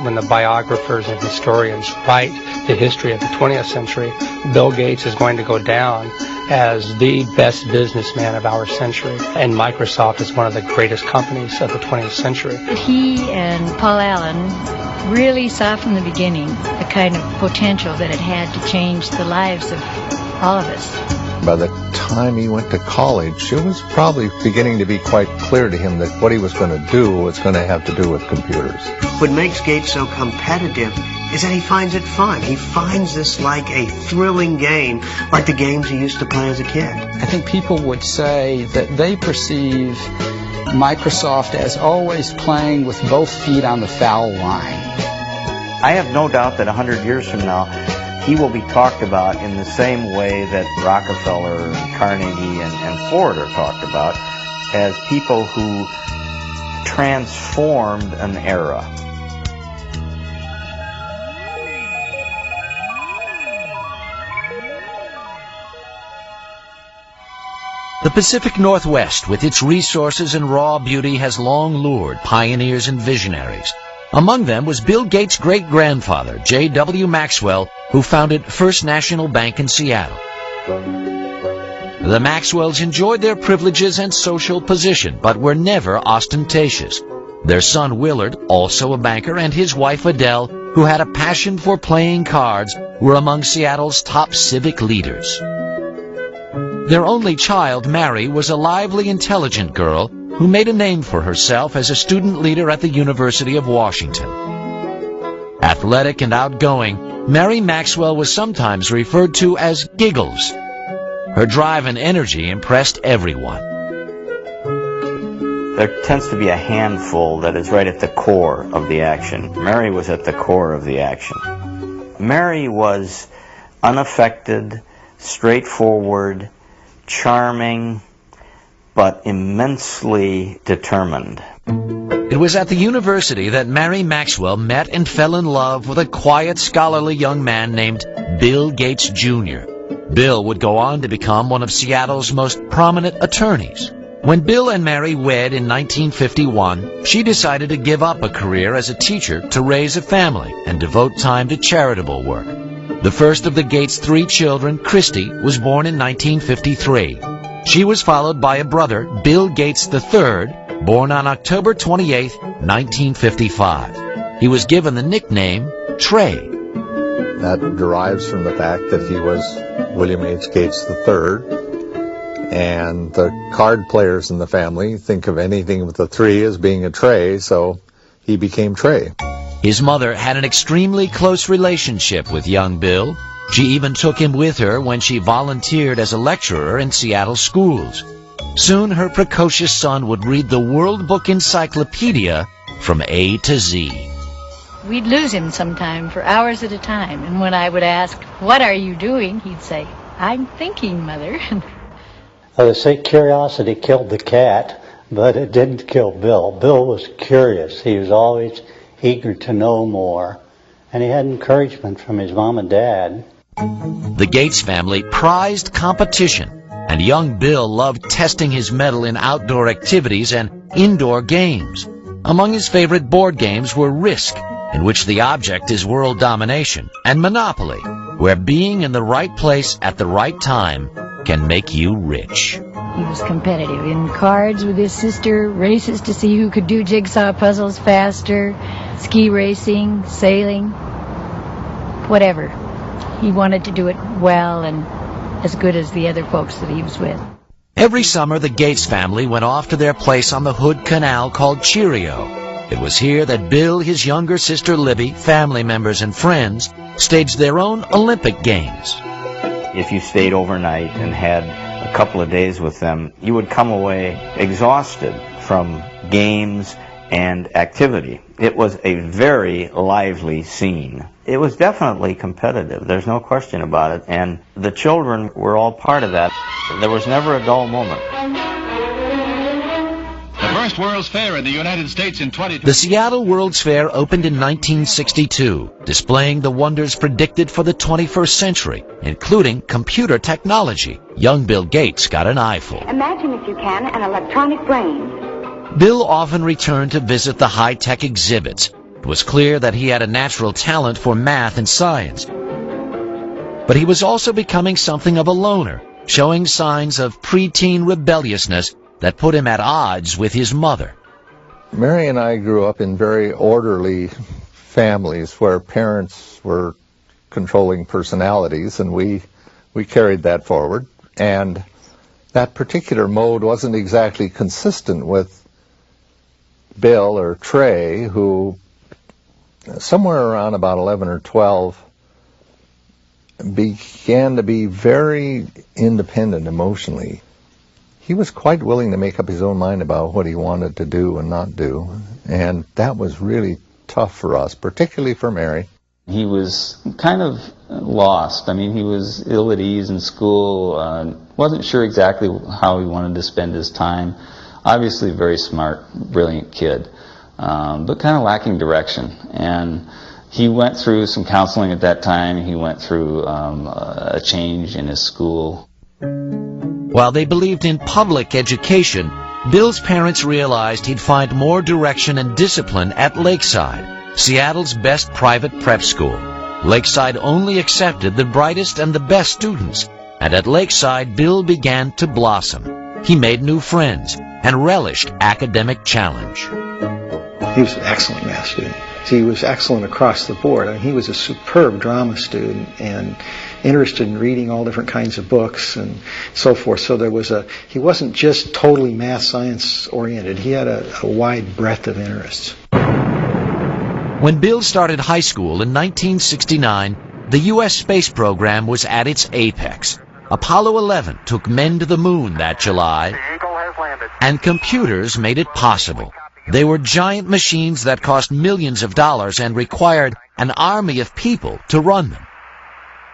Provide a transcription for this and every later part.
when the biographers and historians write the history of the 20th century, Bill Gates is going to go down as the best businessman of our century, and Microsoft is one of the greatest companies of the 20th century. He and Paul Allen really saw from the beginning the kind of potential that it had to change the lives of all of us. By the time he went to college, it was probably beginning to be quite clear to him that what he was going to do was going to have to do with computers. What makes Gates so competitive is that he finds it fun. He finds this like a thrilling game, like the games he used to play as a kid. I think people would say that they perceive Microsoft as always playing with both feet on the foul line. I have no doubt that 100 years from now, he will be talked about in the same way that Rockefeller, Carnegie, and Ford are talked about, as people who transformed an era. The Pacific Northwest, with its resources and raw beauty, has long lured pioneers and visionaries. Among them was Bill Gates' great-grandfather, J.W. Maxwell, who founded First National Bank in Seattle. The Maxwells enjoyed their privileges and social position, but were never ostentatious. Their son Willard, also a banker, and his wife Adele, who had a passion for playing cards, were among Seattle's top civic leaders. Their only child, Mary, was a lively, intelligent girl who made a name for herself as a student leader at the University of Washington. Athletic and outgoing, Mary Maxwell was sometimes referred to as Giggles. Her drive and energy impressed everyone. There tends to be a handful that is right at the core of the action. Mary was at the core of the action. Mary was unaffected, straightforward, charming, but immensely determined. It was at the university that Mary Maxwell met and fell in love with a quiet, scholarly young man named Bill Gates, Jr. Bill would go on to become one of Seattle's most prominent attorneys. When Bill and Mary wed in 1951, she decided to give up a career as a teacher to raise a family and devote time to charitable work. The first of the Gates' 3 children, Christy, was born in 1953. She was followed by a brother, Bill Gates III, born on October 28, 1955. He was given the nickname Trey. That derives from the fact that he was William H. Gates III, and the card players in the family think of anything with a 3 as being a Trey, so he became Trey. His mother had an extremely close relationship with young Bill. She even took him with her when she volunteered as a lecturer in Seattle schools. Soon her precocious son would read the World Book Encyclopedia from A to Z. We'd lose him sometime for hours at a time, and when I would ask, "What are you doing?" he'd say, "I'm thinking, Mother." They say curiosity killed the cat, but it didn't kill Bill. Bill was curious. He was always eager to know more, and he had encouragement from his mom and dad. The Gates family prized competition, and young Bill loved testing his mettle in outdoor activities and indoor games. Among his favorite board games were Risk, in which the object is world domination, and Monopoly, where being in the right place at the right time can make you rich. He was competitive in cards with his sister, races to see who could do jigsaw puzzles faster, ski racing, sailing, whatever. He wanted to do it well and as good as the other folks that he was with. Every summer, the Gates family went off to their place on the Hood Canal called Cheerio. It was here that Bill, his younger sister Libby, family members, and friends staged their own Olympic Games. If you stayed overnight and had a couple of days with them, you would come away exhausted from games and activity. It was a very lively scene. It was definitely competitive, there's no question about it, and the children were all part of that. There was never a dull moment. The first World's Fair in the United States in 2020. The Seattle World's Fair opened in 1962, displaying the wonders predicted for the 21st century, including computer technology. Young Bill Gates got an eyeful. Imagine, if you can, an electronic brain. Bill often returned to visit the high-tech exhibits, It was clear that he had a natural talent for math and science. But he was also becoming something of a loner, showing signs of preteen rebelliousness that put him at odds with his mother. Mary and I grew up in very orderly families where parents were controlling personalities, and we carried that forward. And that particular mode wasn't exactly consistent with Bill or Trey, who somewhere around about 11 or 12 began to be very independent emotionally. He was quite willing to make up his own mind about what he wanted to do and not do, and that was really tough for us, particularly for Mary. He was kind of lost. I mean, he was ill at ease in school, wasn't sure exactly how he wanted to spend his time. Obviously a very smart, brilliant kid, but kind of lacking direction. And he went through some counseling at that time. He went through a change in his school. While they believed in public education, Bill's parents realized he'd find more direction and discipline at Lakeside, Seattle's best private prep school. Lakeside only accepted the brightest and the best students, and at Lakeside, Bill began to blossom. He made new friends and relished academic challenge. He was an excellent math student. He was excellent across the board. I mean, he was a superb drama student and interested in reading all different kinds of books and so forth. So he wasn't just totally math science oriented. He had a wide breadth of interests. When Bill started high school in 1969, the U.S. space program was at its apex. Apollo 11 took men to the moon that July, and computers made it possible. They were giant machines that cost millions of dollars and required an army of people to run them.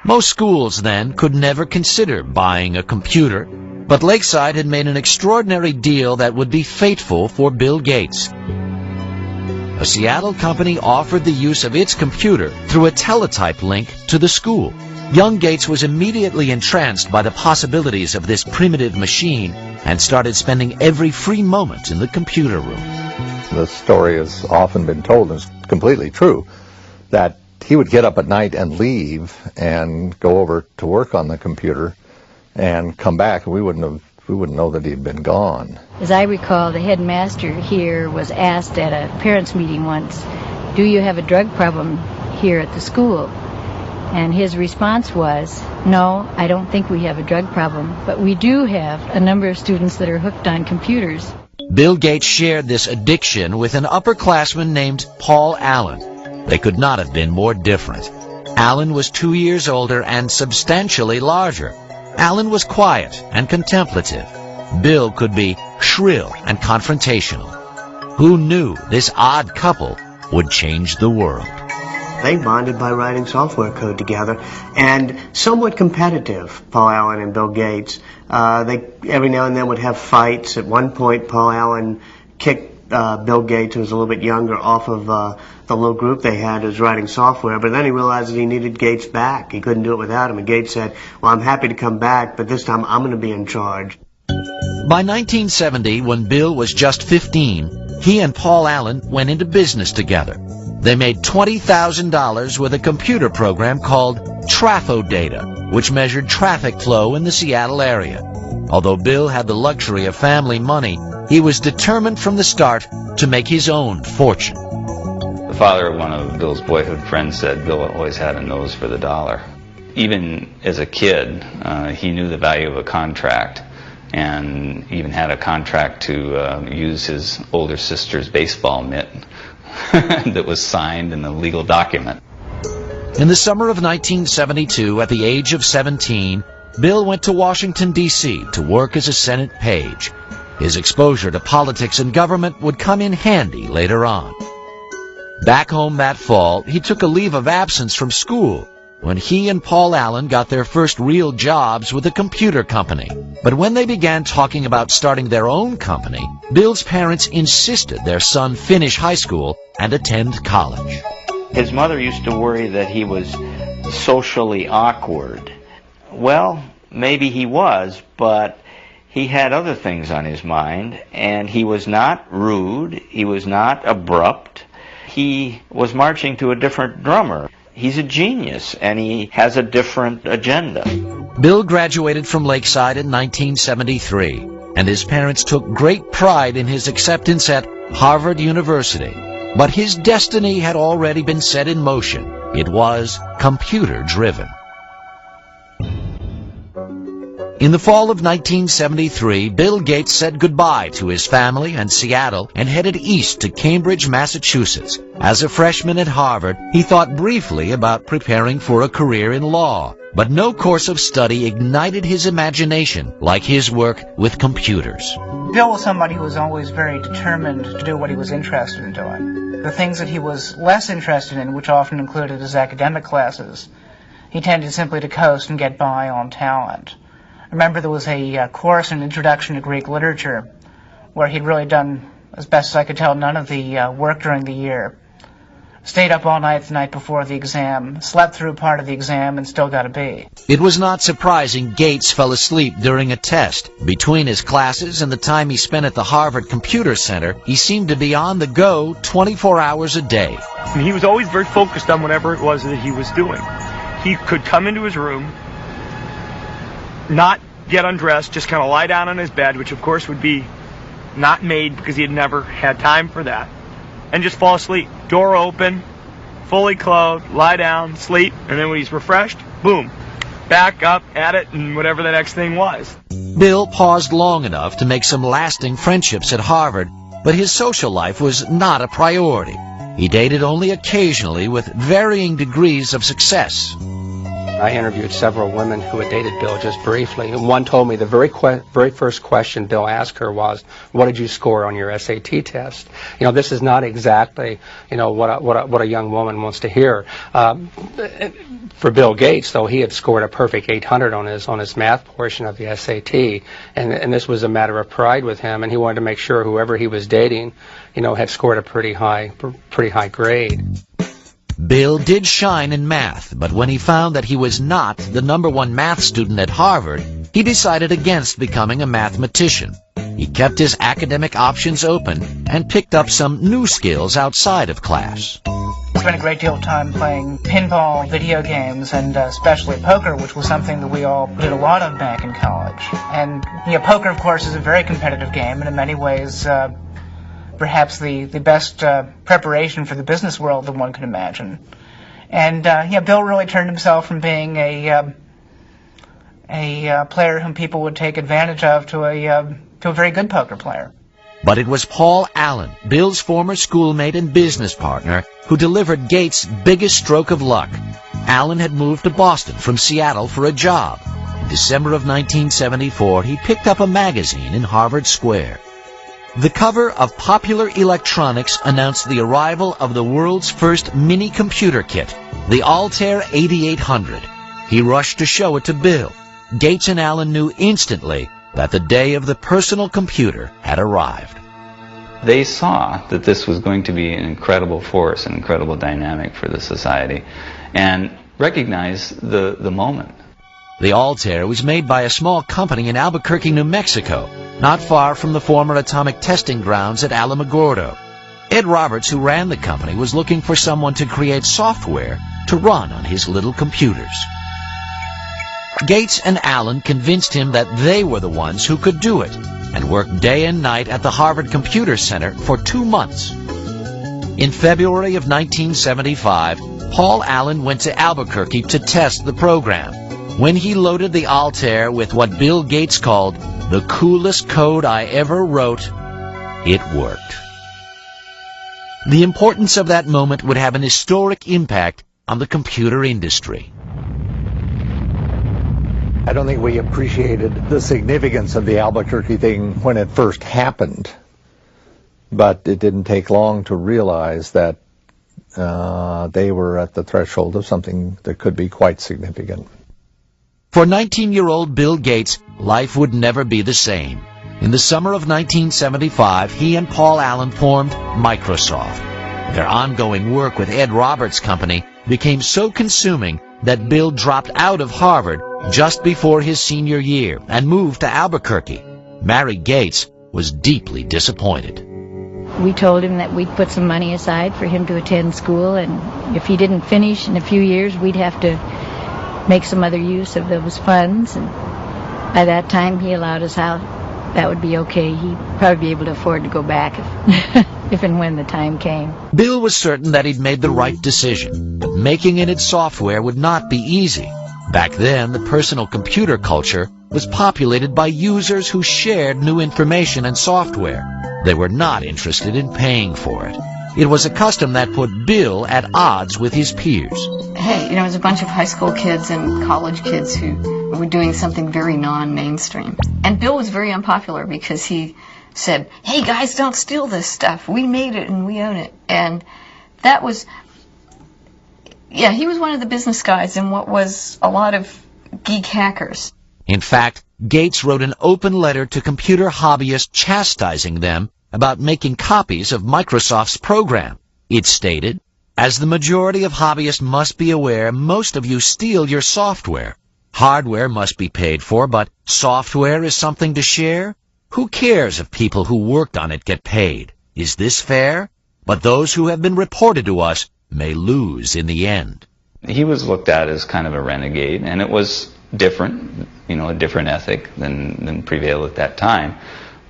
Most schools then could never consider buying a computer, but Lakeside had made an extraordinary deal that would be fateful for Bill Gates. A Seattle company offered the use of its computer through a teletype link to the school. Young Gates was immediately entranced by the possibilities of this primitive machine and started spending every free moment in the computer room. The story has often been told, and it's completely true, that he would get up at night and leave and go over to work on the computer and come back, and we wouldn't know that he'd been gone. As I recall, the headmaster here was asked at a parents' meeting once, "Do you have a drug problem here at the school?" And his response was, "No, I don't think we have a drug problem, but we do have a number of students that are hooked on computers." Bill Gates shared this addiction with an upperclassman named Paul Allen. They could not have been more different. Allen was 2 years older and substantially larger. Allen was quiet and contemplative. Bill could be shrill and confrontational. Who knew this odd couple would change the world? They bonded by writing software code together, and somewhat competitive, Paul Allen and Bill Gates. They every now and then would have fights. At one point, Paul Allen kicked Bill Gates, who was a little bit younger, off of the little group they had as writing software, but then he realized that he needed Gates back. He couldn't do it without him, and Gates said, "Well, I'm happy to come back, but this time I'm going to be in charge." By 1970, when Bill was just 15, he and Paul Allen went into business together. They made $20,000 with a computer program called Trafodata, which measured traffic flow in the Seattle area. Although Bill had the luxury of family money, he was determined from the start to make his own fortune. The father of one of Bill's boyhood friends said Bill always had a nose for the dollar. Even as a kid, he knew the value of a contract, and even had a contract to use his older sister's baseball mitt that was signed in a legal document. In the summer of 1972, at the age of 17, Bill went to Washington, D.C. to work as a Senate page. His exposure to politics and government would come in handy later on. Back home that fall, he took a leave of absence from school when he and Paul Allen got their first real jobs with a computer company. But when they began talking about starting their own company, Bill's parents insisted their son finish high school and attend college. His mother used to worry that he was socially awkward. Well, maybe he was, but he had other things on his mind, and he was not rude, he was not abrupt. he was marching to a different drummer. He's a genius, and he has a different agenda. Bill graduated from Lakeside in 1973, and his parents took great pride in his acceptance at Harvard University. But his destiny had already been set in motion. It was computer-driven. In the fall of 1973, Bill Gates said goodbye to his family and Seattle and headed east to Cambridge, Massachusetts. As a freshman at Harvard, he thought briefly about preparing for a career in law, but no course of study ignited his imagination like his work with computers. Bill was somebody who was always very determined to do what he was interested in doing. The things that he was less interested in, which often included his academic classes, he tended simply to coast and get by on talent. I remember there was a course in Introduction to Greek Literature where he'd really done, as best as I could tell, none of the work during the year. Stayed up all night the night before the exam, slept through part of the exam, and still got a B. It was not surprising Gates fell asleep during a test. Between his classes and the time he spent at the Harvard Computer Center, he seemed to be on the go 24 hours a day. And he was always very focused on whatever it was that he was doing. He could come into his room, not get undressed, just kind of lie down on his bed, which of course would be not made because he had never had time for that, and just fall asleep. Door open, fully clothed, lie down, sleep, and then when he's refreshed, boom, back up at it and whatever the next thing was. Bill paused long enough to make some lasting friendships at Harvard, but his social life was not a priority. He dated only occasionally with varying degrees of success. I interviewed several women who had dated Bill just briefly, and one told me the very first question Bill asked her was, "What did you score on your SAT test?" You know, this is not exactly, you know, what a young woman wants to hear. For Bill Gates, though, he had scored a perfect 800 on his math portion of the SAT, and this was a matter of pride with him, and he wanted to make sure whoever he was dating, you know, had scored a pretty high grade. Bill did shine in math, but when he found that he was not the #1 math student at Harvard, he decided against becoming a mathematician. He kept his academic options open and picked up some new skills outside of class. I spent a great deal of time playing pinball, video games, and especially poker, which was something that we all did a lot of back in college. And you know, poker, of course, is a very competitive game, and in many ways, perhaps the best preparation for the business world that one could imagine. And yeah, Bill really turned himself from being a player whom people would take advantage of to a very good poker player. But it was Paul Allen, Bill's former schoolmate and business partner, who delivered Gates' biggest stroke of luck. Allen had moved to Boston from Seattle for a job. In December of 1974, he picked up a magazine in Harvard Square. The cover of Popular Electronics announced the arrival of the world's first mini-computer kit, the Altair 8800. He rushed to show it to Bill. Gates and Allen knew instantly that the day of the personal computer had arrived. They saw that this was going to be an incredible force, an incredible dynamic for the society, and recognized the moment. The Altair was made by a small company in Albuquerque, New Mexico, not far from the former atomic testing grounds at Alamogordo. Ed Roberts, who ran the company, was looking for someone to create software to run on his little computers. Gates and Allen convinced him that they were the ones who could do it, and worked day and night at the Harvard Computer Center for 2 months. In February of 1975, Paul Allen went to Albuquerque to test the program. When he loaded the Altair with what Bill Gates called the coolest code I ever wrote, it worked. The importance of that moment would have an historic impact on the computer industry. I don't think we appreciated the significance of the Albuquerque thing when it first happened, but it didn't take long to realize that they were at the threshold of something that could be quite significant. For 19-year-old Bill Gates, life would never be the same. In the summer of 1975, he and Paul Allen formed Microsoft. Their ongoing work with Ed Roberts' company became so consuming that Bill dropped out of Harvard just before his senior year and moved to Albuquerque. Mary Gates was deeply disappointed. We told him that we'd put some money aside for him to attend school, and if he didn't finish in a few years, we'd have to make some other use of those funds. And by that time, he allowed us out. That would be okay. He'd probably be able to afford to go back if and when the time came. Bill was certain that he'd made the right decision, but making it its software would not be easy. Back then, the personal computer culture was populated by users who shared new information and software. They were not interested in paying for it. It was a custom that put Bill at odds with his peers. Hey, it was a bunch of high school kids and college kids who were doing something very non-mainstream. And Bill was very unpopular because he said, hey guys, don't steal this stuff. We made it and we own it. And that was, yeah, he was one of the business guys in what was a lot of geek hackers. In fact, Gates wrote an open letter to computer hobbyists chastising them about making copies of Microsoft's program. It stated, as the majority of hobbyists must be aware, most of you steal your software. Hardware must be paid for, but software is something to share? Who cares if people who worked on it get paid? Is this fair? But those who have been reported to us may lose in the end. He was looked at as kind of a renegade, and it was different, a different ethic than prevailed at that time.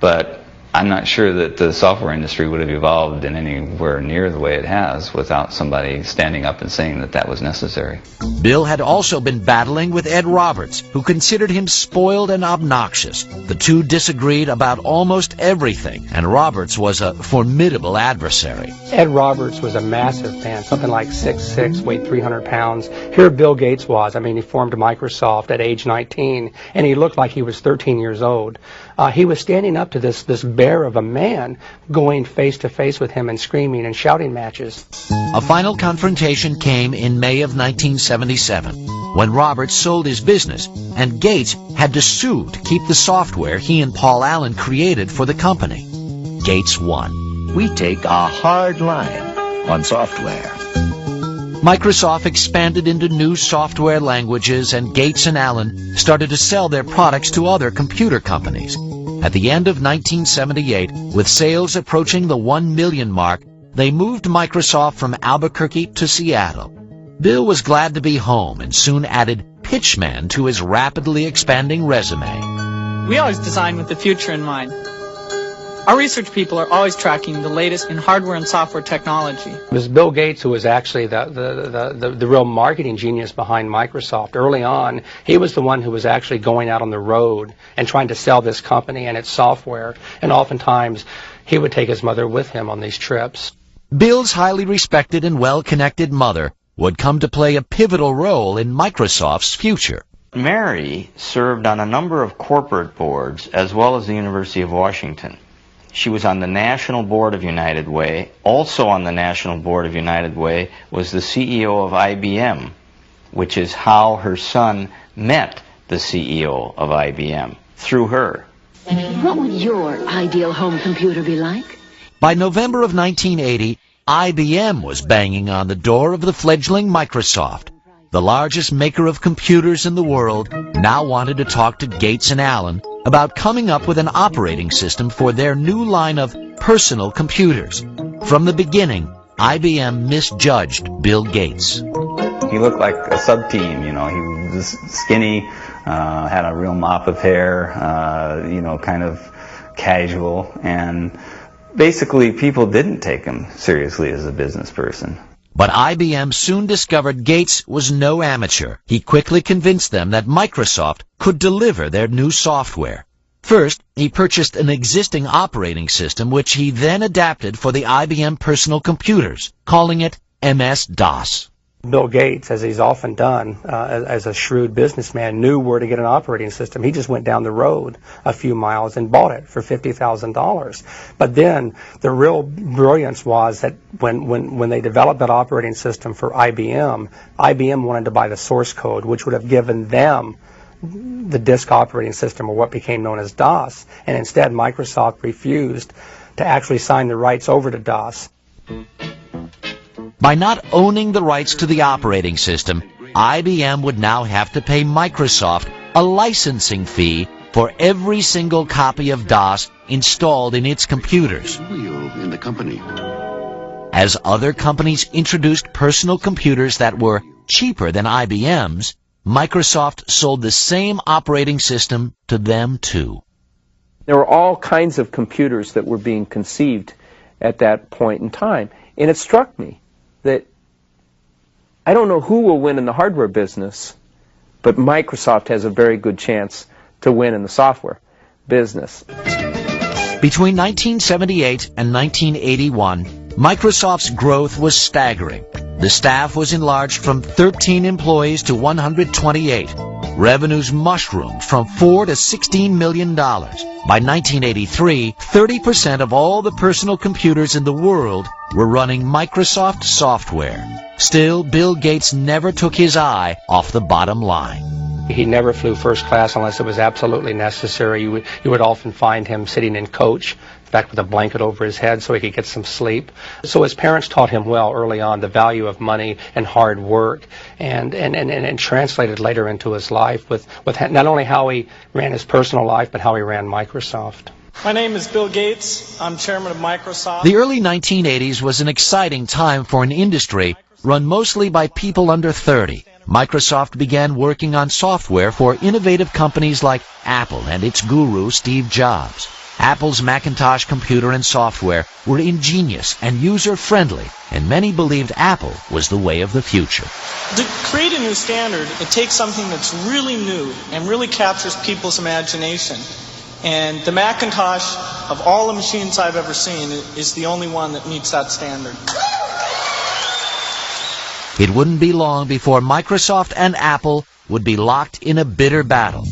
But I'm not sure that the software industry would have evolved in anywhere near the way it has without somebody standing up and saying that that was necessary. Bill had also been battling with Ed Roberts, who considered him spoiled and obnoxious. The two disagreed about almost everything, and Roberts was a formidable adversary. Ed Roberts was a massive man, something like 6'6", weighed 300 pounds. Here Bill Gates was. I mean, he formed Microsoft at age 19, and he looked like he was 13 years old. He was standing up to this bear of a man, going face to face with him and screaming and shouting matches. A final confrontation came in May of 1977, when Roberts sold his business, and Gates had to sue to keep the software he and Paul Allen created for the company. Gates won. We take a hard line on software. Microsoft expanded into new software languages, and Gates and Allen started to sell their products to other computer companies. At the end of 1978, with sales approaching the 1 million mark, they moved Microsoft from Albuquerque to Seattle. Bill was glad to be home and soon added pitchman to his rapidly expanding resume. We always design with the future in mind. Our research people are always tracking the latest in hardware and software technology. It was Bill Gates who was actually the real marketing genius behind Microsoft. Early on, he was the one who was actually going out on the road and trying to sell this company and its software. And oftentimes, he would take his mother with him on these trips. Bill's highly respected and well-connected mother would come to play a pivotal role in Microsoft's future. Mary served on a number of corporate boards as well as the University of Washington. She was on the National Board of United Way. Also on the National Board of United Way was the CEO of IBM, which is how her son met the CEO of IBM, through her. What would your ideal home computer be like? By November of 1980, IBM was banging on the door of the fledgling Microsoft. The largest maker of computers in the world now wanted to talk to Gates and Allen about coming up with an operating system for their new line of personal computers. From the beginning, IBM misjudged Bill Gates. He looked like a sub-team, he was skinny, had a real mop of hair, kind of casual, and basically people didn't take him seriously as a business person. But IBM soon discovered Gates was no amateur. He quickly convinced them that Microsoft could deliver their new software. First, he purchased an existing operating system which he then adapted for the IBM personal computers, calling it MS-DOS. Bill Gates, as he's often done as a shrewd businessman, knew where to get an operating system. He just went down the road a few miles and bought it for $50,000. But then the real brilliance was that when they developed that operating system for IBM, IBM wanted to buy the source code, which would have given them the disk operating system, or what became known as DOS. And instead, Microsoft refused to actually sign the rights over to DOS. By not owning the rights to the operating system, IBM would now have to pay Microsoft a licensing fee for every single copy of DOS installed in its computers. In the company. As other companies introduced personal computers that were cheaper than IBM's, Microsoft sold the same operating system to them too. There were all kinds of computers that were being conceived at that point in time. And it struck me that I don't know who will win in the hardware business, but Microsoft has a very good chance to win in the software business. Between 1978 and 1981, Microsoft's growth was staggering. The staff was enlarged from 13 employees to 128. Revenues mushroomed from $4 to $16 million. By 1983, 30% of all the personal computers in the world were running Microsoft software. Still, Bill Gates never took his eye off the bottom line. He never flew first class unless it was absolutely necessary. You would often find him sitting in coach, in fact with a blanket over his head so he could get some sleep. So his parents taught him well early on the value of money and hard work, and translated later into his life with not only how he ran his personal life, but how he ran Microsoft. My name is Bill Gates. I'm chairman of Microsoft. The early 1980s was an exciting time for an industry run mostly by people under 30. Microsoft began working on software for innovative companies like Apple and its guru Steve Jobs. Apple's Macintosh computer and software were ingenious and user-friendly, and many believed Apple was the way of the future. To create a new standard, it takes something that's really new and really captures people's imagination. And the Macintosh, of all the machines I've ever seen, is the only one that meets that standard. It wouldn't be long before Microsoft and Apple would be locked in a bitter battle.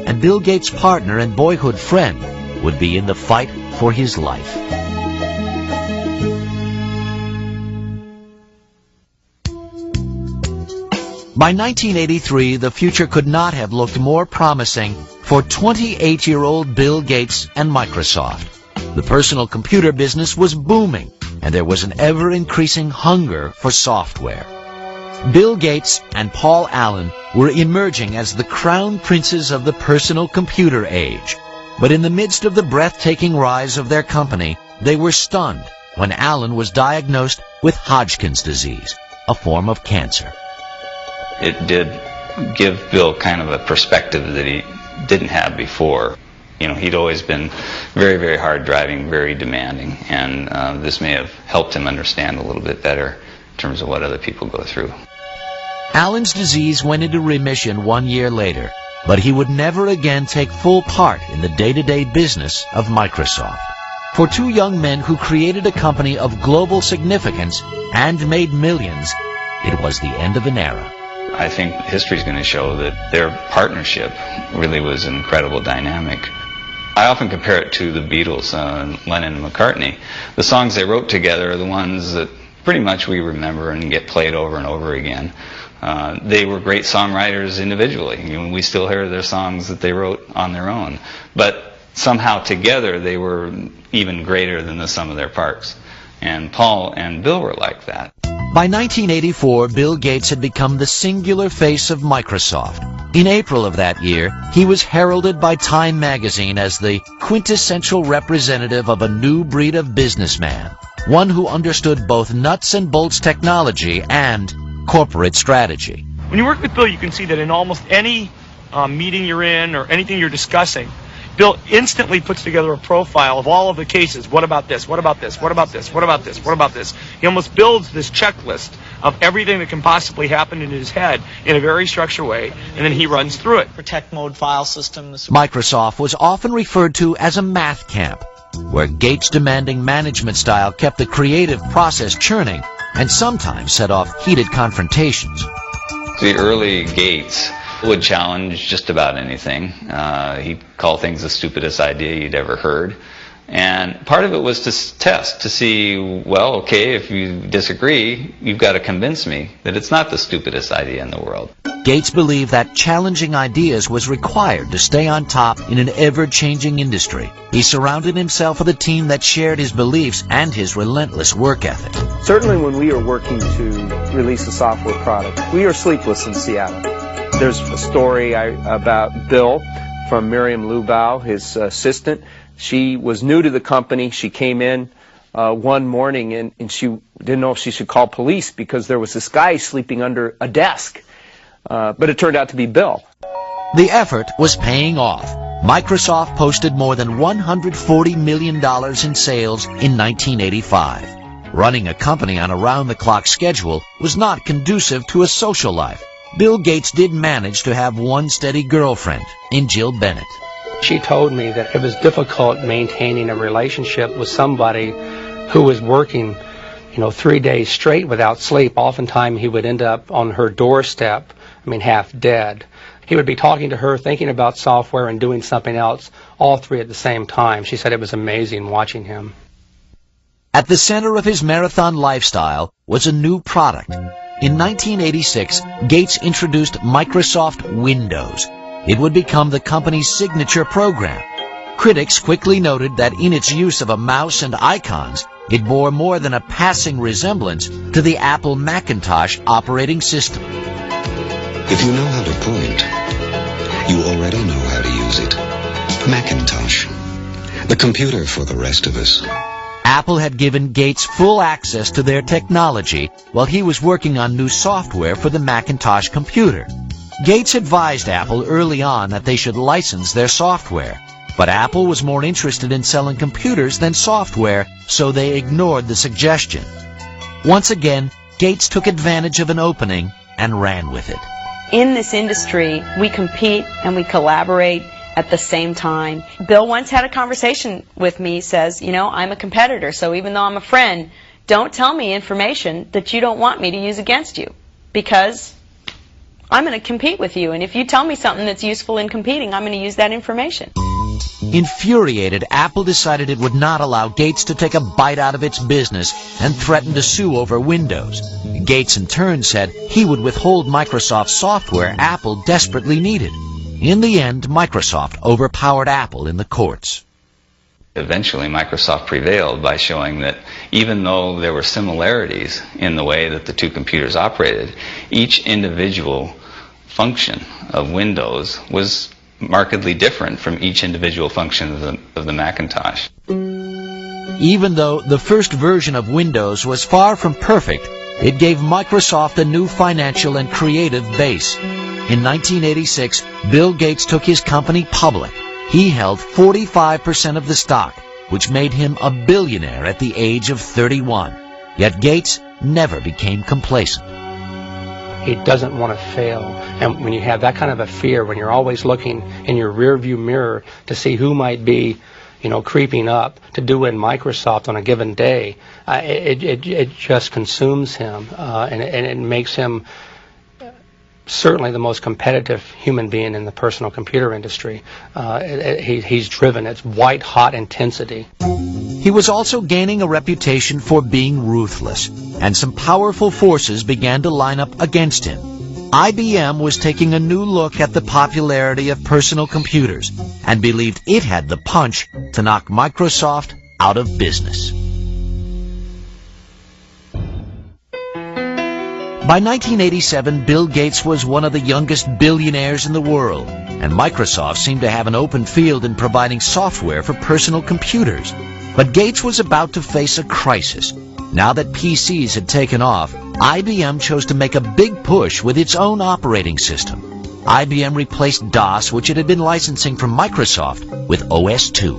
And Bill Gates' partner and boyhood friend would be in the fight for his life. By 1983, the future could not have looked more promising for 28-year-old Bill Gates and Microsoft. The personal computer business was booming, and there was an ever-increasing hunger for software. Bill Gates and Paul Allen were emerging as the crown princes of the personal computer age. But in the midst of the breathtaking rise of their company, they were stunned when Allen was diagnosed with Hodgkin's disease, a form of cancer. It did give Bill kind of a perspective that he didn't have before. You know, he'd always been very, very hard driving, very demanding, and this may have helped him understand a little bit better in terms of what other people go through. Allen's disease went into remission 1 year later, but he would never again take full part in the day-to-day business of Microsoft. For two young men who created a company of global significance and made millions, it was the end of an era. I think history's going to show that their partnership really was an incredible dynamic. I often compare it to the Beatles, Lennon and McCartney. The songs they wrote together are the ones that pretty much we remember and get played over and over again. They were great songwriters individually. You know, we still hear their songs that they wrote on their own. But somehow together they were even greater than the sum of their parts. And Paul and Bill were like that. By 1984, Bill Gates had become the singular face of Microsoft. In April of that year, he was heralded by Time magazine as the quintessential representative of a new breed of businessman, one who understood both nuts and bolts technology and corporate strategy. When you work with Bill, you can see that in almost any meeting you're in or anything you're discussing, Bill instantly puts together a profile of all of the cases. What about this? What about this? What about this? What about this? What about this? He almost builds this checklist of everything that can possibly happen in his head in a very structured way, and then he runs through it. Protect mode file systems. Microsoft was often referred to as a math camp, where Gates' demanding management style kept the creative process churning and sometimes set off heated confrontations. The early Gates would challenge just about anything. He'd call things the stupidest idea you'd ever heard. And part of it was to test, to see, well, okay, if you disagree, you've got to convince me that it's not the stupidest idea in the world. Gates believed that challenging ideas was required to stay on top in an ever-changing industry. He surrounded himself with a team that shared his beliefs and his relentless work ethic. Certainly when we are working to release a software product, we are sleepless in Seattle. There's a story about Bill from Miriam Lubau, his assistant. She was new to the company. She came in one morning and she didn't know if she should call police because there was this guy sleeping under a desk. But it turned out to be Bill. The effort was paying off. Microsoft posted more than $140 million in sales in 1985. Running a company on a round-the-clock schedule was not conducive to a social life. Bill Gates did manage to have one steady girlfriend in Jill Bennett. She told me that it was difficult maintaining a relationship with somebody who was working, 3 days straight without sleep. Oftentimes he would end up on her doorstep, half dead. He would be talking to her, thinking about software and doing something else, all three at the same time. She said it was amazing watching him. At the center of his marathon lifestyle was a new product. In 1986, Gates introduced Microsoft Windows. It would become the company's signature program. Critics quickly noted that in its use of a mouse and icons, it bore more than a passing resemblance to the Apple Macintosh operating system. If you know how to point, you already know how to use it. Macintosh, the computer for the rest of us. Apple had given Gates full access to their technology while he was working on new software for the Macintosh computer. Gates advised Apple early on that they should license their software, but Apple was more interested in selling computers than software, so they ignored the suggestion. Once again, Gates took advantage of an opening and ran with it. In this industry, we compete and we collaborate at the same time. Bill once had a conversation with me, says, I'm a competitor, so even though I'm a friend, don't tell me information that you don't want me to use against you, because I'm going to compete with you, and if you tell me something that's useful in competing, I'm going to use that information. Infuriated, Apple decided it would not allow Gates to take a bite out of its business and threatened to sue over Windows. Gates in turn said he would withhold Microsoft software Apple desperately needed. In the end, Microsoft overpowered Apple in the courts. Eventually, Microsoft prevailed by showing that even though there were similarities in the way that the two computers operated, each individual function of Windows was markedly different from each individual function of the Macintosh. Even though the first version of Windows was far from perfect, it gave Microsoft a new financial and creative base. In 1986, Bill Gates took his company public. He held 45% of the stock, which made him a billionaire at the age of 31. Yet Gates never became complacent. He doesn't want to fail. And when you have that kind of a fear, when you're always looking in your rearview mirror to see who might be, creeping up to do in Microsoft on a given day, it just consumes him, and it makes him certainly the most competitive human being in the personal computer industry. He's driven. It's white-hot intensity. He was also gaining a reputation for being ruthless, and some powerful forces began to line up against him. IBM was taking a new look at the popularity of personal computers and believed it had the punch to knock Microsoft out of business. By 1987, Bill Gates was one of the youngest billionaires in the world, and Microsoft seemed to have an open field in providing software for personal computers. But Gates was about to face a crisis. Now that PCs had taken off, IBM chose to make a big push with its own operating system. IBM replaced DOS, which it had been licensing from Microsoft, with OS/2.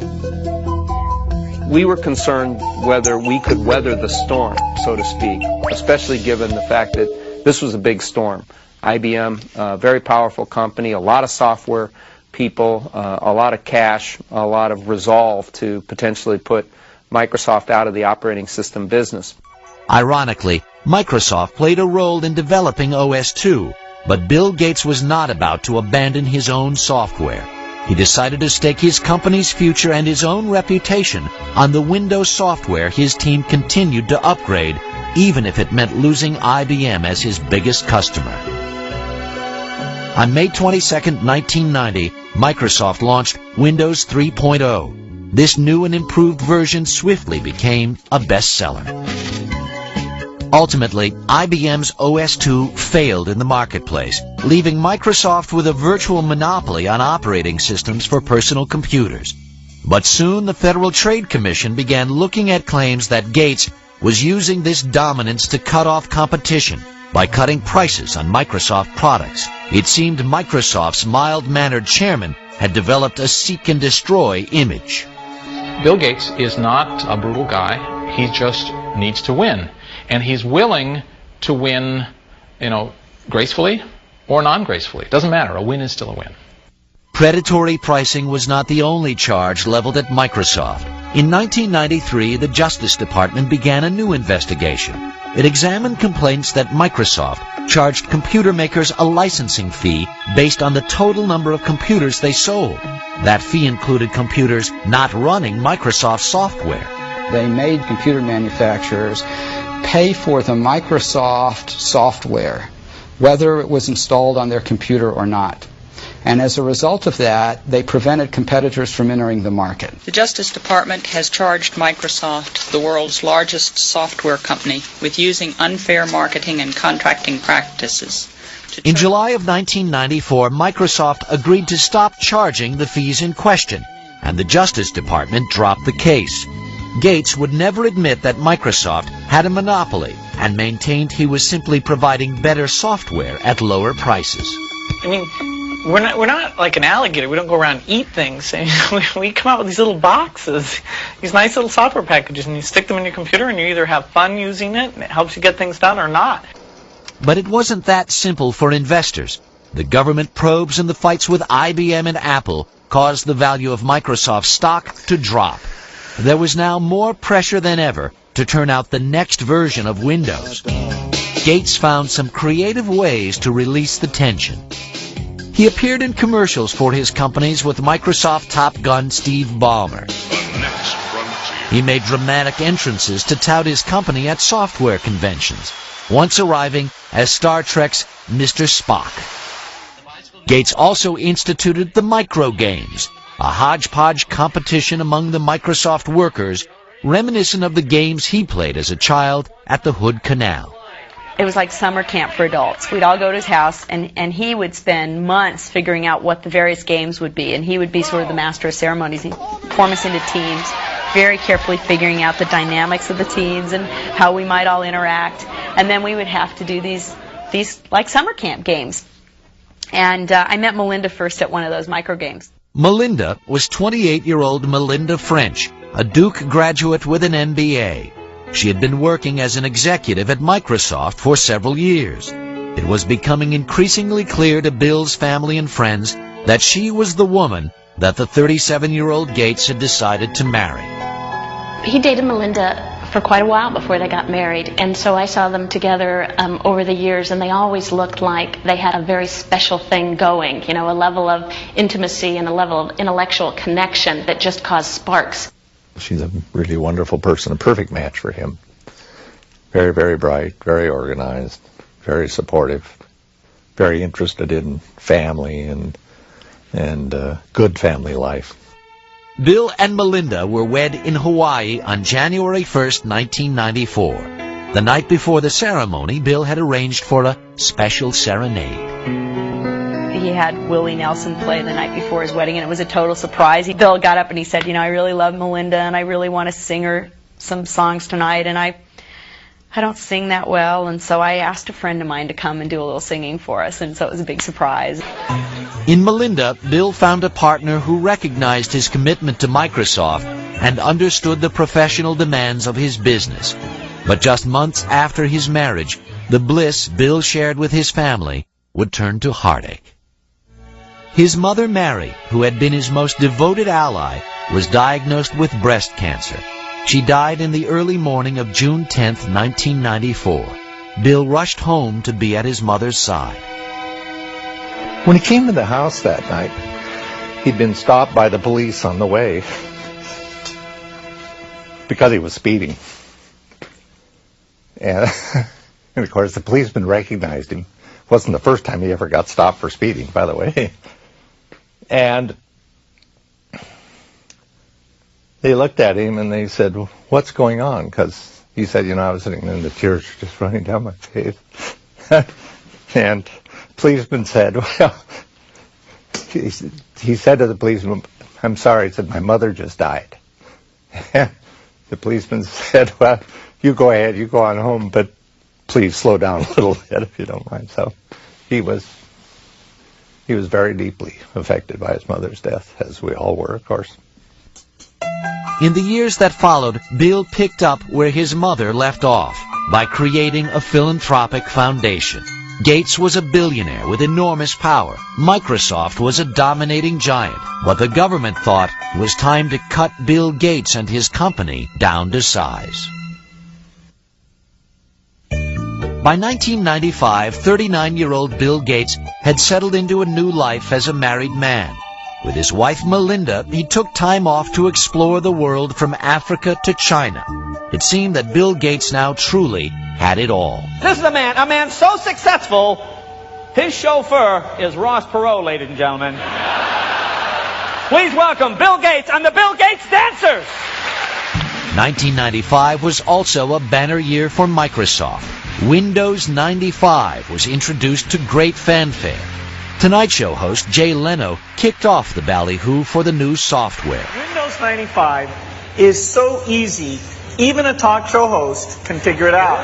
We were concerned whether we could weather the storm, so to speak, especially given the fact that this was a big storm. IBM, a very powerful company, a lot of software people, a lot of cash, a lot of resolve to potentially put Microsoft out of the operating system business. Ironically, Microsoft played a role in developing OS/2, but Bill Gates was not about to abandon his own software. He decided to stake his company's future and his own reputation on the Windows software his team continued to upgrade, even if it meant losing IBM as his biggest customer. On May 22, 1990, Microsoft launched Windows 3.0. This new and improved version swiftly became a bestseller. Ultimately, IBM's OS/2 failed in the marketplace, leaving Microsoft with a virtual monopoly on operating systems for personal computers. But soon the Federal Trade Commission began looking at claims that Gates was using this dominance to cut off competition by cutting prices on Microsoft products. It seemed Microsoft's mild-mannered chairman had developed a seek-and-destroy image. Bill Gates is not a brutal guy. He just needs to win. And he's willing to win, gracefully or non-gracefully. It doesn't matter. A win is still a win. Predatory pricing was not the only charge leveled at Microsoft. In 1993, the Justice Department began a new investigation. It examined complaints that Microsoft charged computer makers a licensing fee based on the total number of computers they sold. That fee included computers not running Microsoft software. They made computer manufacturers pay for the Microsoft software, whether it was installed on their computer or not. And as a result of that, they prevented competitors from entering the market. The Justice Department has charged Microsoft, the world's largest software company, with using unfair marketing and contracting practices. In July of 1994, Microsoft agreed to stop charging the fees in question, and the Justice Department dropped the case. Gates would never admit that Microsoft had a monopoly and maintained he was simply providing better software at lower prices. I mean, we're not like an alligator. We don't go around and eat things. We come out with these little boxes, these nice little software packages, and you stick them in your computer, and you either have fun using it, and it helps you get things done, or not. But it wasn't that simple for investors. The government probes and the fights with IBM and Apple caused the value of Microsoft stock to drop. There was now more pressure than ever to turn out the next version of Windows. Gates found some creative ways to release the tension. He appeared in commercials for his companies with Microsoft top gun Steve Ballmer. He made dramatic entrances to tout his company at software conventions, once arriving as Star Trek's Mr. Spock. Gates also instituted the micro games, a hodgepodge competition among the Microsoft workers, reminiscent of the games he played as a child at the Hood Canal. It was like summer camp for adults. We'd all go to his house, and he would spend months figuring out what the various games would be, and he would be sort of the master of ceremonies. He'd form us into teams, very carefully figuring out the dynamics of the teams and how we might all interact. And then we would have to do these like summer camp games. And I met Melinda first at one of those micro games. Melinda was 28-year-old Melinda French, a Duke graduate with an MBA. She had been working as an executive at Microsoft for several years. It was becoming increasingly clear to Bill's family and friends that she was the woman that the 37-year-old Gates had decided to marry. He dated Melinda for quite a while before they got married, and so I saw them together over the years, and they always looked like they had a very special thing going, a level of intimacy and a level of intellectual connection that just caused sparks. She's a really wonderful person, a perfect match for him. Very, very bright, very organized, very supportive, very interested in family and good family life. Bill and Melinda were wed in Hawaii on January 1st, 1994. The night before the ceremony, Bill had arranged for a special serenade. He had Willie Nelson play the night before his wedding, and it was a total surprise. Bill got up and he said, I really love Melinda, and I really want to sing her some songs tonight, and I don't sing that well, and so I asked a friend of mine to come and do a little singing for us, and so it was a big surprise. In Melinda, Bill found a partner who recognized his commitment to Microsoft and understood the professional demands of his business. But just months after his marriage, the bliss Bill shared with his family would turn to heartache. His mother, Mary, who had been his most devoted ally, was diagnosed with breast cancer. She died in the early morning of June 10th, 1994. Bill rushed home to be at his mother's side. When he came to the house that night, he'd been stopped by the police on the way because he was speeding. And of course, the policeman recognized him. It wasn't the first time he ever got stopped for speeding, by the way. And they looked at him and they said, "What's going on?" Because he said, you know, I was sitting and the tears were just running down my face. And policeman said, well, he said to the policeman, I'm sorry, he said, my mother just died. And the policeman said, well, you go ahead, you go on home, but please slow down a little bit if you don't mind. So he was very deeply affected by his mother's death, as we all were, of course. In the years that followed, Bill picked up where his mother left off by creating a philanthropic foundation. Gates was a billionaire with enormous power. Microsoft was a dominating giant. What the government thought was time to cut Bill Gates and his company down to size. By 1995, 39-year-old Bill Gates had settled into a new life as a married man. With his wife Melinda, he took time off to explore the world from Africa to China. It seemed that Bill Gates now truly had it all. This is a man so successful, his chauffeur is Ross Perot, ladies and gentlemen. Please welcome Bill Gates and the Bill Gates Dancers. 1995 was also a banner year for Microsoft. Windows 95 was introduced to great fanfare. Tonight Show host Jay Leno kicked off the ballyhoo for the new software. Windows 95 is so easy, even a talk show host can figure it out.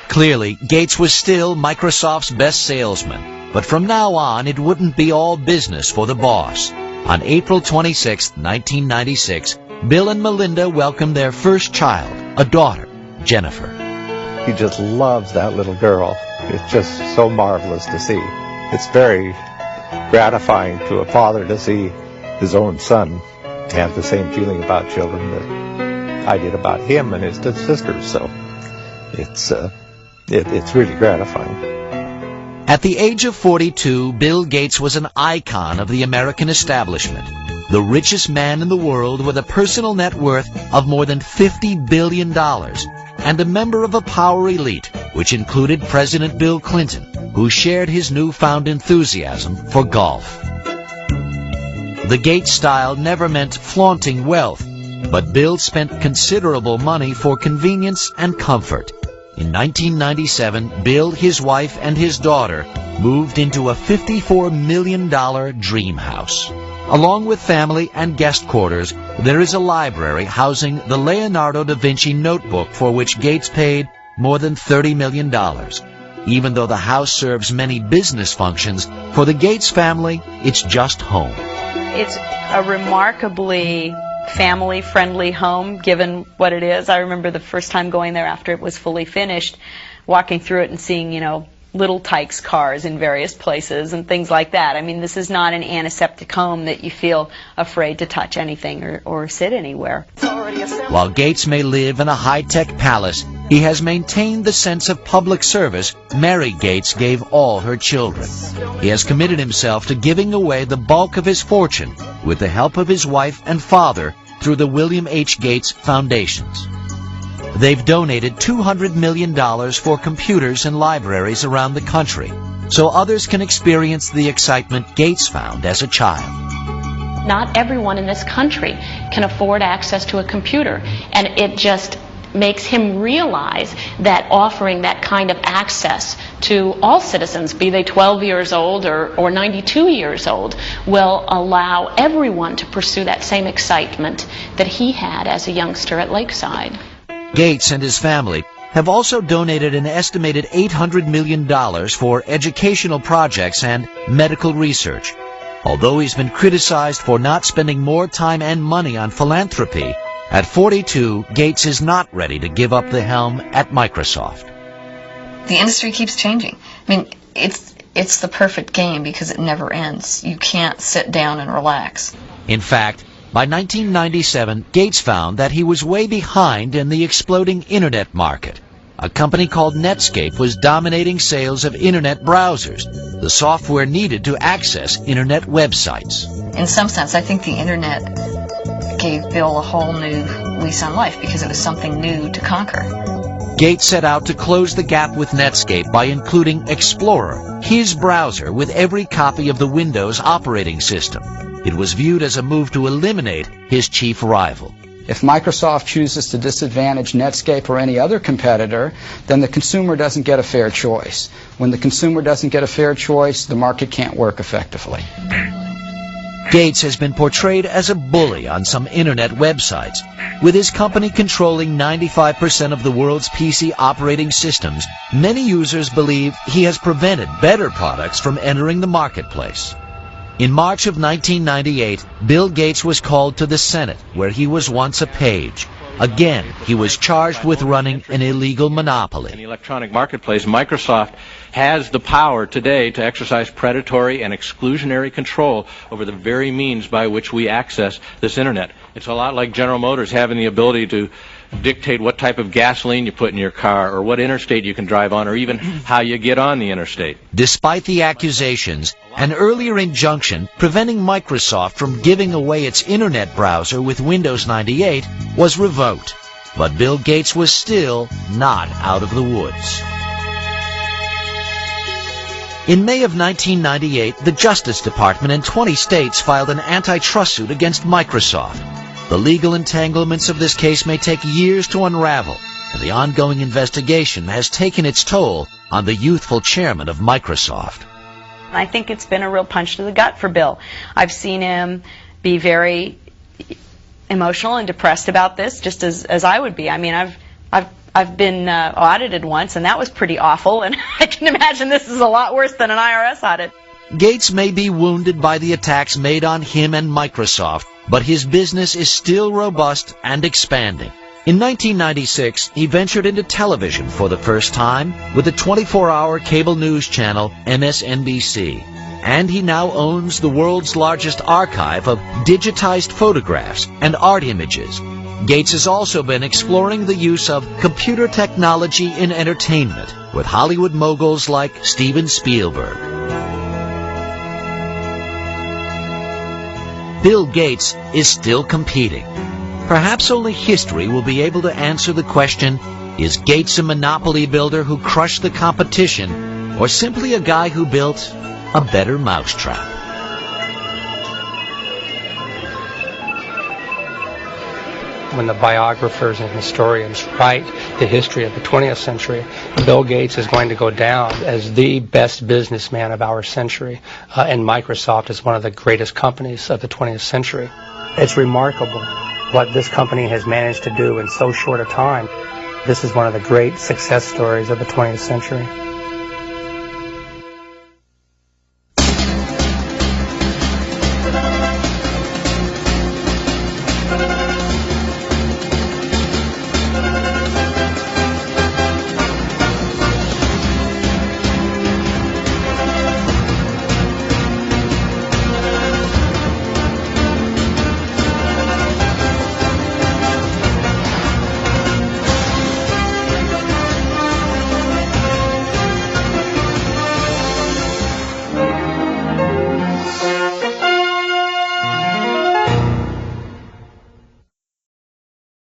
Clearly, Gates was still Microsoft's best salesman, but from now on it wouldn't be all business for the boss. On April 26, 1996, Bill and Melinda welcomed their first child, a daughter, Jennifer. He just loves that little girl. It's just so marvelous to see. It's very gratifying to a father to see his own son have the same feeling about children that I did about him and his sisters. So it's really gratifying. At the age of 42, Bill Gates was an icon of the American establishment, the richest man in the world with a personal net worth of more than $50 billion, and a member of a power elite, which included President Bill Clinton, who shared his newfound enthusiasm for golf. The Gates style never meant flaunting wealth, but Bill spent considerable money for convenience and comfort. In 1997, Bill, his wife, and his daughter moved into a $54 million dream house. Along with family and guest quarters, there is a library housing the Leonardo da Vinci notebook for which Gates paid more than $30 million. Even though the house serves many business functions, for the Gates family, it's just home. It's a remarkably family-friendly home, given what it is. I remember the first time going there after it was fully finished, walking through it and seeing, little Tykes cars in various places and things like that. I mean, this is not an antiseptic home that you feel afraid to touch anything or sit anywhere. While Gates may live in a high-tech palace, he has maintained the sense of public service Mary Gates gave all her children. He has committed himself to giving away the bulk of his fortune with the help of his wife and father through the William H. Gates Foundations. They've donated $200 million for computers and libraries around the country, so others can experience the excitement Gates found as a child. Not everyone in this country can afford access to a computer, and it just makes him realize that offering that kind of access to all citizens, be they 12 years old or 92 years old, will allow everyone to pursue that same excitement that he had as a youngster at Lakeside. Gates and his family have also donated an estimated $800 million for educational projects and medical research. Although he's been criticized for not spending more time and money on philanthropy, at 42, Gates is not ready to give up the helm at Microsoft. The industry keeps changing. I mean, it's the perfect game because it never ends. You can't sit down and relax. In fact, by 1997, Gates found that he was way behind in the exploding Internet market. A company called Netscape was dominating sales of Internet browsers, the software needed to access Internet websites. In some sense, I think the Internet gave Bill a whole new lease on life because it was something new to conquer. Gates set out to close the gap with Netscape by including Explorer, his browser with every copy of the Windows operating system. It was viewed as a move to eliminate his chief rival. If Microsoft chooses to disadvantage Netscape or any other competitor, then the consumer doesn't get a fair choice. When the consumer doesn't get a fair choice, the market can't work effectively. Gates has been portrayed as a bully on some internet websites. With his company controlling 95% of the world's PC operating systems, many users believe he has prevented better products from entering the marketplace. In March of 1998, Bill Gates was called to the Senate, where he was once a page. Again, he was charged with running an illegal monopoly. In the electronic marketplace, Microsoft has the power today to exercise predatory and exclusionary control over the very means by which we access this internet. It's a lot like General Motors having the ability to dictate what type of gasoline you put in your car, or what interstate you can drive on, or even how you get on the interstate. Despite the accusations, an earlier injunction preventing Microsoft from giving away its internet browser with Windows 98 was revoked. But Bill Gates was still not out of the woods. In May of 1998, the Justice Department in 20 states filed an antitrust suit against Microsoft. The legal entanglements of this case may take years to unravel, and the ongoing investigation has taken its toll on the youthful chairman of Microsoft. I think it's been a real punch to the gut for Bill. I've seen him be very emotional and depressed about this, just as I would be. I mean, I've been audited once, and that was pretty awful, and I can imagine this is a lot worse than an IRS audit. Gates may be wounded by the attacks made on him and Microsoft, but his business is still robust and expanding. In 1996, he ventured into television for the first time with the 24-hour cable news channel MSNBC. And he now owns the world's largest archive of digitized photographs and art images. Gates has also been exploring the use of computer technology in entertainment with Hollywood moguls like Steven Spielberg. Bill Gates is still competing. Perhaps only history will be able to answer the question, is Gates a monopoly builder who crushed the competition, or simply a guy who built a better mousetrap? When the biographers and historians write the history of the 20th century, Bill Gates is going to go down as the best businessman of our century, and Microsoft is one of the greatest companies of the 20th century. It's remarkable what this company has managed to do in so short a time. This is one of the great success stories of the 20th century.